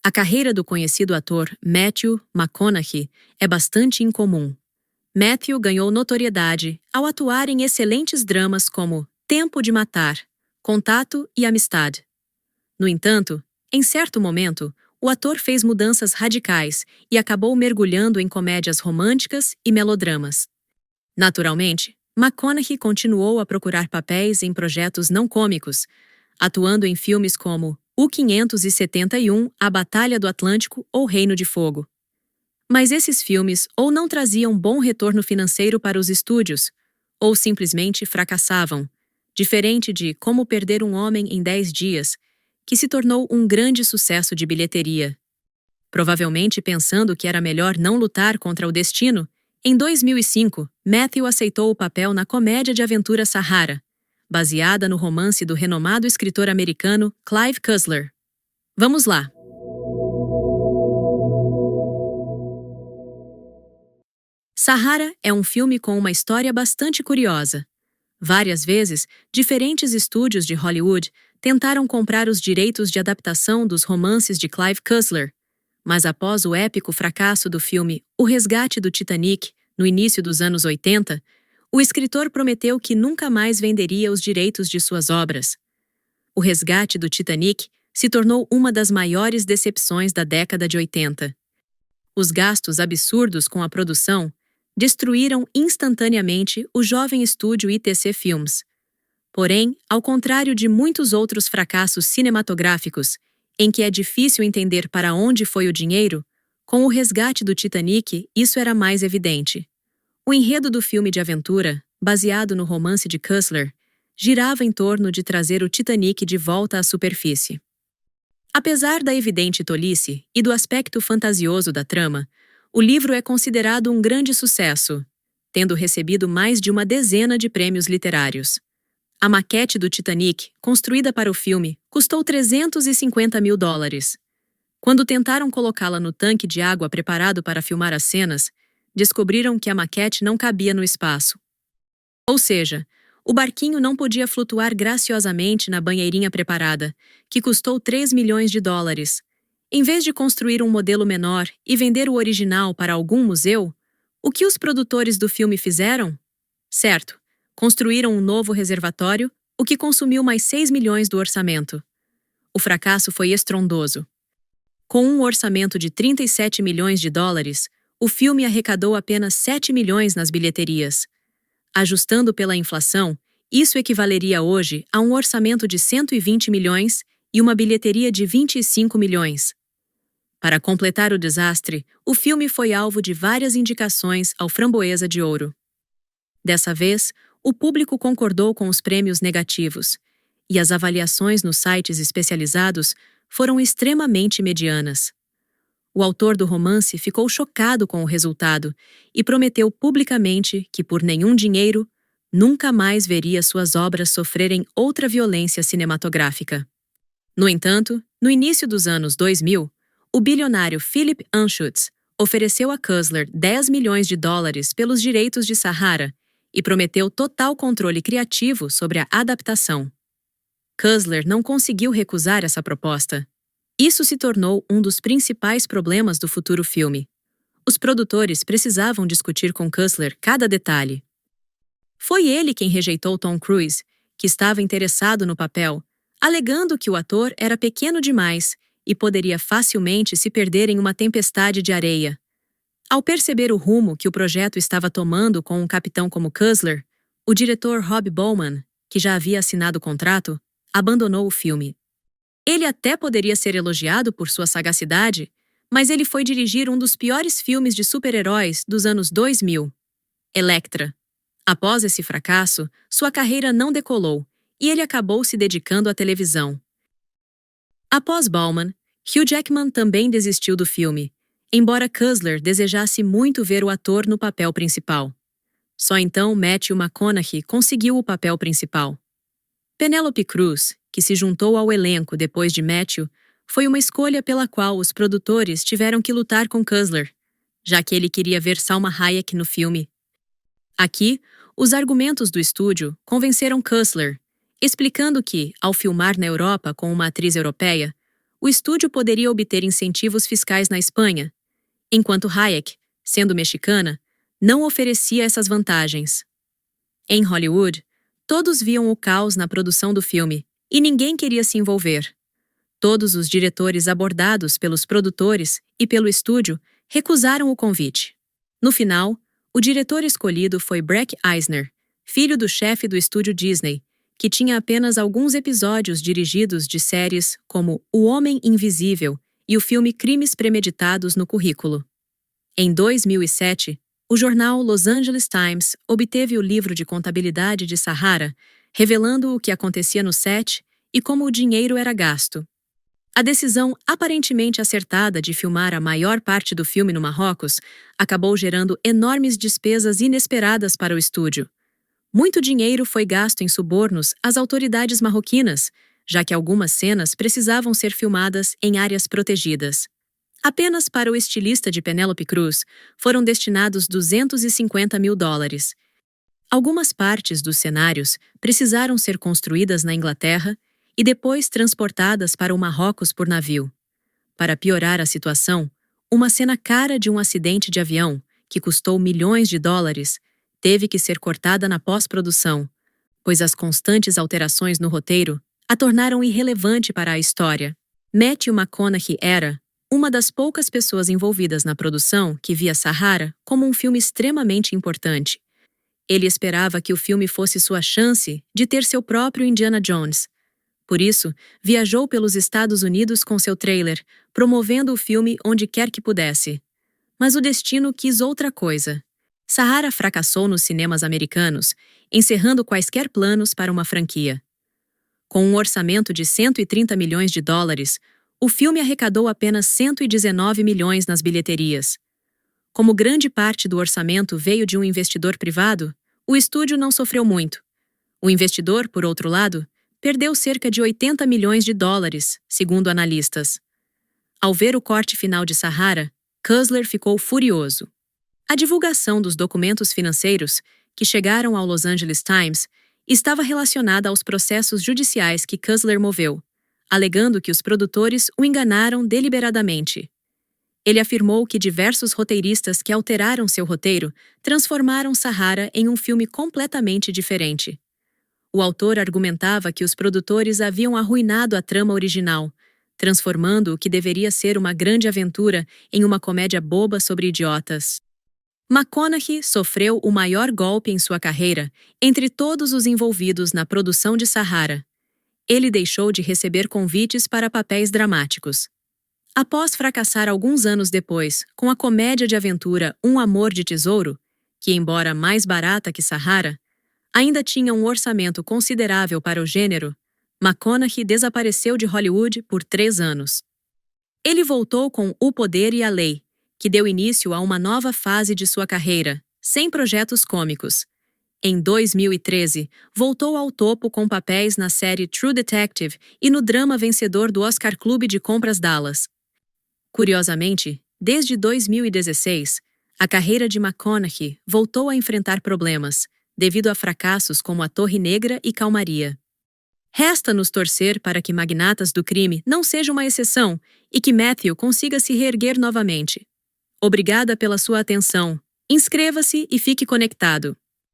A carreira do conhecido ator Matthew McConaughey é bastante incomum. Matthew ganhou notoriedade ao atuar em excelentes dramas como Tempo de Matar, Contato e Amistade. No entanto, em certo momento, o ator fez mudanças radicais e acabou mergulhando em comédias românticas e melodramas. Naturalmente, McConaughey continuou a procurar papéis em projetos não cômicos, atuando em filmes como O 571, A Batalha do Atlântico ou Reino de Fogo. Mas esses filmes ou não traziam bom retorno financeiro para os estúdios, ou simplesmente fracassavam, diferente de Como Perder um Homem em 10 Dias, que se tornou um grande sucesso de bilheteria. Provavelmente pensando que era melhor não lutar contra o destino, em 2005, Matthew aceitou o papel na comédia de aventura Sahara, baseada no romance do renomado escritor americano Clive Cussler. Vamos lá! Sahara é um filme com uma história bastante curiosa. Várias vezes, diferentes estúdios de Hollywood tentaram comprar os direitos de adaptação dos romances de Clive Cussler, mas após o épico fracasso do filme O Resgate do Titanic, no início dos anos 80, o escritor prometeu que nunca mais venderia os direitos de suas obras. O Resgate do Titanic se tornou uma das maiores decepções da década de 80. Os gastos absurdos com a produção destruíram instantaneamente o jovem estúdio ITC Films. Porém, ao contrário de muitos outros fracassos cinematográficos, em que é difícil entender para onde foi o dinheiro, com o Resgate do Titanic isso era mais evidente. O enredo do filme de aventura, baseado no romance de Cussler, girava em torno de trazer o Titanic de volta à superfície. Apesar da evidente tolice e do aspecto fantasioso da trama, o livro é considerado um grande sucesso, tendo recebido mais de uma dezena de prêmios literários. A maquete do Titanic, construída para o filme, custou $350 mil. Quando tentaram colocá-la no tanque de água preparado para filmar as cenas, descobriram que a maquete não cabia no espaço. Ou seja, o barquinho não podia flutuar graciosamente na banheirinha preparada, que custou $3 milhões. Em vez de construir um modelo menor e vender o original para algum museu, o que os produtores do filme fizeram? Certo, construíram um novo reservatório, o que consumiu mais 6 milhões do orçamento. O fracasso foi estrondoso. Com um orçamento de $37 milhões, o filme arrecadou apenas 7 milhões nas bilheterias. Ajustando pela inflação, isso equivaleria hoje a um orçamento de 120 milhões e uma bilheteria de 25 milhões. Para completar o desastre, o filme foi alvo de várias indicações ao Framboesa de Ouro. Dessa vez, o público concordou com os prêmios negativos, e as avaliações nos sites especializados foram extremamente medianas. O autor do romance ficou chocado com o resultado e prometeu publicamente que, por nenhum dinheiro, nunca mais veria suas obras sofrerem outra violência cinematográfica. No entanto, no início dos anos 2000, o bilionário Philip Anschutz ofereceu a Cussler $10 milhões pelos direitos de Sahara e prometeu total controle criativo sobre a adaptação. Cussler não conseguiu recusar essa proposta. Isso se tornou um dos principais problemas do futuro filme. Os produtores precisavam discutir com Cussler cada detalhe. Foi ele quem rejeitou Tom Cruise, que estava interessado no papel, alegando que o ator era pequeno demais e poderia facilmente se perder em uma tempestade de areia. Ao perceber o rumo que o projeto estava tomando com um capitão como Cussler, o diretor Rob Bowman, que já havia assinado o contrato, abandonou o filme. Ele até poderia ser elogiado por sua sagacidade, mas ele foi dirigir um dos piores filmes de super-heróis dos anos 2000, Elektra. Após esse fracasso, sua carreira não decolou e ele acabou se dedicando à televisão. Após Bowman, Hugh Jackman também desistiu do filme, embora Cussler desejasse muito ver o ator no papel principal. Só então Matthew McConaughey conseguiu o papel principal. Penélope Cruz, que se juntou ao elenco depois de Matthew, foi uma escolha pela qual os produtores tiveram que lutar com Cussler, já que ele queria ver Salma Hayek no filme. Aqui, os argumentos do estúdio convenceram Cussler, explicando que, ao filmar na Europa com uma atriz europeia, o estúdio poderia obter incentivos fiscais na Espanha, enquanto Hayek, sendo mexicana, não oferecia essas vantagens. Em Hollywood, todos viam o caos na produção do filme e ninguém queria se envolver. Todos os diretores abordados pelos produtores e pelo estúdio recusaram o convite. No final, o diretor escolhido foi Breck Eisner, filho do chefe do estúdio Disney, que tinha apenas alguns episódios dirigidos de séries como O Homem Invisível e o filme Crimes Premeditados no currículo. Em 2007, o jornal Los Angeles Times obteve o livro de contabilidade de Sahara, revelando o que acontecia no set e como o dinheiro era gasto. A decisão aparentemente acertada de filmar a maior parte do filme no Marrocos acabou gerando enormes despesas inesperadas para o estúdio. Muito dinheiro foi gasto em subornos às autoridades marroquinas, já que algumas cenas precisavam ser filmadas em áreas protegidas. Apenas para o estilista de Penélope Cruz foram destinados $250 mil. Algumas partes dos cenários precisaram ser construídas na Inglaterra e depois transportadas para o Marrocos por navio. Para piorar a situação, uma cena cara de um acidente de avião, que custou milhões de dólares, teve que ser cortada na pós-produção, pois as constantes alterações no roteiro a tornaram irrelevante para a história. Matthew McConaughey era uma das poucas pessoas envolvidas na produção que via Sahara como um filme extremamente importante. Ele esperava que o filme fosse sua chance de ter seu próprio Indiana Jones. Por isso, viajou pelos Estados Unidos com seu trailer, promovendo o filme onde quer que pudesse. Mas o destino quis outra coisa. Sahara fracassou nos cinemas americanos, encerrando quaisquer planos para uma franquia. Com um orçamento de $130 milhões, o filme arrecadou apenas 119 milhões nas bilheterias. Como grande parte do orçamento veio de um investidor privado, o estúdio não sofreu muito. O investidor, por outro lado, perdeu cerca de $80 milhões, segundo analistas. Ao ver o corte final de Sahara, Cussler ficou furioso. A divulgação dos documentos financeiros, que chegaram ao Los Angeles Times, estava relacionada aos processos judiciais que Cussler moveu, alegando que os produtores o enganaram deliberadamente. Ele afirmou que diversos roteiristas que alteraram seu roteiro transformaram Sahara em um filme completamente diferente. O autor argumentava que os produtores haviam arruinado a trama original, transformando o que deveria ser uma grande aventura em uma comédia boba sobre idiotas. McConaughey sofreu o maior golpe em sua carreira entre todos os envolvidos na produção de Sahara. Ele deixou de receber convites para papéis dramáticos. Após fracassar alguns anos depois com a comédia de aventura Um Amor de Tesouro, que, embora mais barata que Sahara, ainda tinha um orçamento considerável para o gênero, McConaughey desapareceu de Hollywood por 3 anos. Ele voltou com O Poder e a Lei, que deu início a uma nova fase de sua carreira, sem projetos cômicos. Em 2013, voltou ao topo com papéis na série True Detective e no drama vencedor do Oscar Clube de Compras Dallas. Curiosamente, desde 2016, a carreira de McConaughey voltou a enfrentar problemas, devido a fracassos como A Torre Negra e Calmaria. Resta-nos torcer para que Magnatas do Crime não seja uma exceção e que Matthew consiga se reerguer novamente. Obrigada pela sua atenção. Inscreva-se e fique conectado.